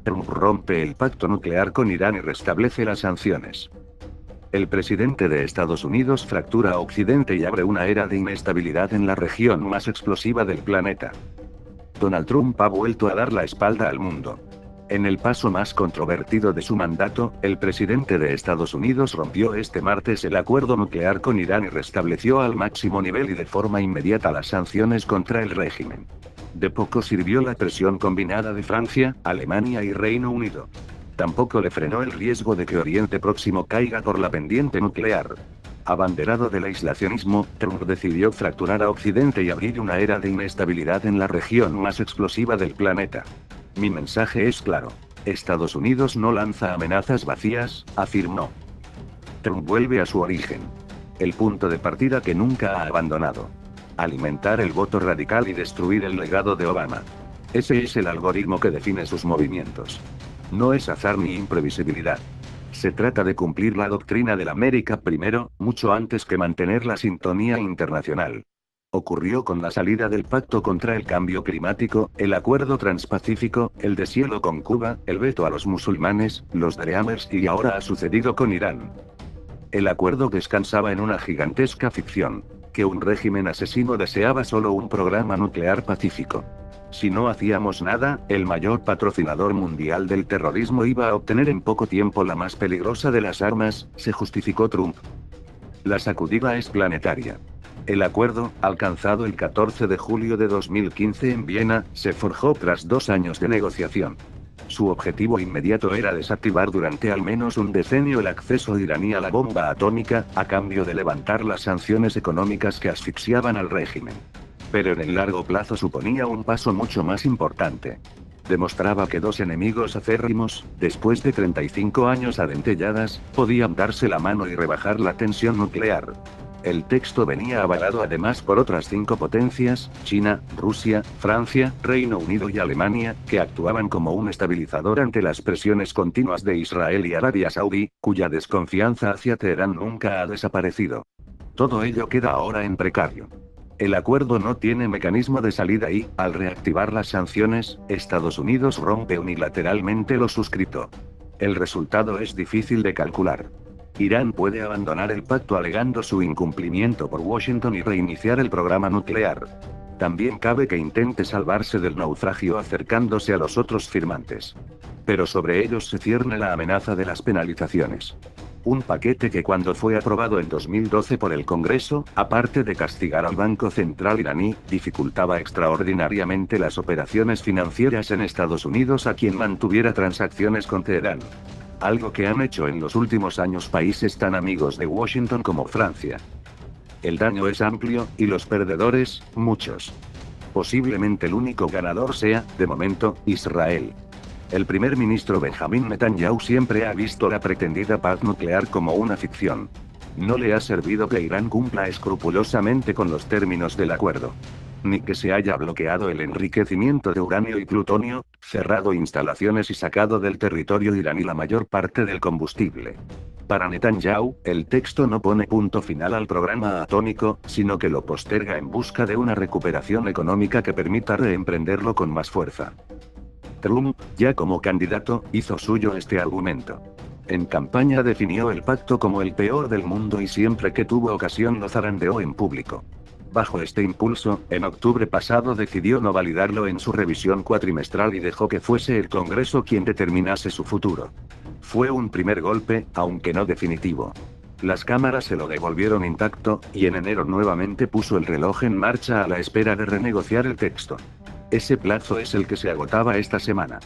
Trump rompe el pacto nuclear con Irán y restablece las sanciones. El presidente de Estados Unidos fractura a Occidente y abre una era de inestabilidad en la región más explosiva del planeta. Donald Trump ha vuelto a dar la espalda al mundo. En el paso más controvertido de su mandato, el presidente de Estados Unidos rompió este martes el acuerdo nuclear con Irán y restableció al máximo nivel y de forma inmediata las sanciones contra el régimen. De poco sirvió la presión combinada de Francia, Alemania y Reino Unido. Tampoco le frenó el riesgo de que Oriente Próximo caiga por la pendiente nuclear. Abanderado del aislacionismo, Trump decidió fracturar a Occidente y abrir una era de inestabilidad en la región más explosiva del planeta. Mi mensaje es claro. Estados Unidos no lanza amenazas vacías, afirmó. Trump vuelve a su origen. El punto de partida que nunca ha abandonado. Alimentar el voto radical y destruir el legado de Obama. Ese es el algoritmo que define sus movimientos. No es azar ni imprevisibilidad. Se trata de cumplir la doctrina del América primero, mucho antes que mantener la sintonía internacional. Ocurrió con la salida del Pacto contra el Cambio Climático, el Acuerdo Transpacífico, el deshielo con Cuba, el veto a los musulmanes, los Dreamers y ahora ha sucedido con Irán. El acuerdo descansaba en una gigantesca ficción, que un régimen asesino deseaba solo un programa nuclear pacífico. Si no hacíamos nada, el mayor patrocinador mundial del terrorismo iba a obtener en poco tiempo la más peligrosa de las armas, se justificó Trump. La sacudida es planetaria. El acuerdo, alcanzado el 14 de julio de 2015 en Viena, se forjó tras 2 años de negociación. Su objetivo inmediato era desactivar durante al menos un decenio el acceso iraní a la bomba atómica, a cambio de levantar las sanciones económicas que asfixiaban al régimen. Pero en el largo plazo suponía un paso mucho más importante. Demostraba que dos enemigos acérrimos, después de 35 años a dentelladas, podían darse la mano y rebajar la tensión nuclear. El texto venía avalado además por otras 5 potencias, China, Rusia, Francia, Reino Unido y Alemania, que actuaban como un estabilizador ante las presiones continuas de Israel y Arabia Saudí, cuya desconfianza hacia Teherán nunca ha desaparecido. Todo ello queda ahora en precario. El acuerdo no tiene mecanismo de salida y, al reactivar las sanciones, Estados Unidos rompe unilateralmente lo suscrito. El resultado es difícil de calcular. Irán puede abandonar el pacto alegando su incumplimiento por Washington y reiniciar el programa nuclear. También cabe que intente salvarse del naufragio acercándose a los otros firmantes. Pero sobre ellos se cierne la amenaza de las penalizaciones. Un paquete que cuando fue aprobado en 2012 por el Congreso, aparte de castigar al Banco Central iraní, dificultaba extraordinariamente las operaciones financieras en Estados Unidos a quien mantuviera transacciones con Teherán. Algo que han hecho en los últimos años países tan amigos de Washington como Francia. El daño es amplio, y los perdedores, muchos. Posiblemente el único ganador sea, de momento, Israel. El primer ministro Benjamin Netanyahu siempre ha visto la pretendida paz nuclear como una ficción. No le ha servido que Irán cumpla escrupulosamente con los términos del acuerdo. Ni que se haya bloqueado el enriquecimiento de uranio y plutonio, cerrado instalaciones y sacado del territorio iraní la mayor parte del combustible. Para Netanyahu, el texto no pone punto final al programa atómico, sino que lo posterga en busca de una recuperación económica que permita reemprenderlo con más fuerza. Trump, ya como candidato, hizo suyo este argumento. En campaña definió el pacto como el peor del mundo y siempre que tuvo ocasión lo zarandeó en público. Bajo este impulso, en octubre pasado decidió no validarlo en su revisión cuatrimestral y dejó que fuese el Congreso quien determinase su futuro. Fue un primer golpe, aunque no definitivo. Las cámaras se lo devolvieron intacto, y en enero nuevamente puso el reloj en marcha a la espera de renegociar el texto. Ese plazo es el que se agotaba esta semana.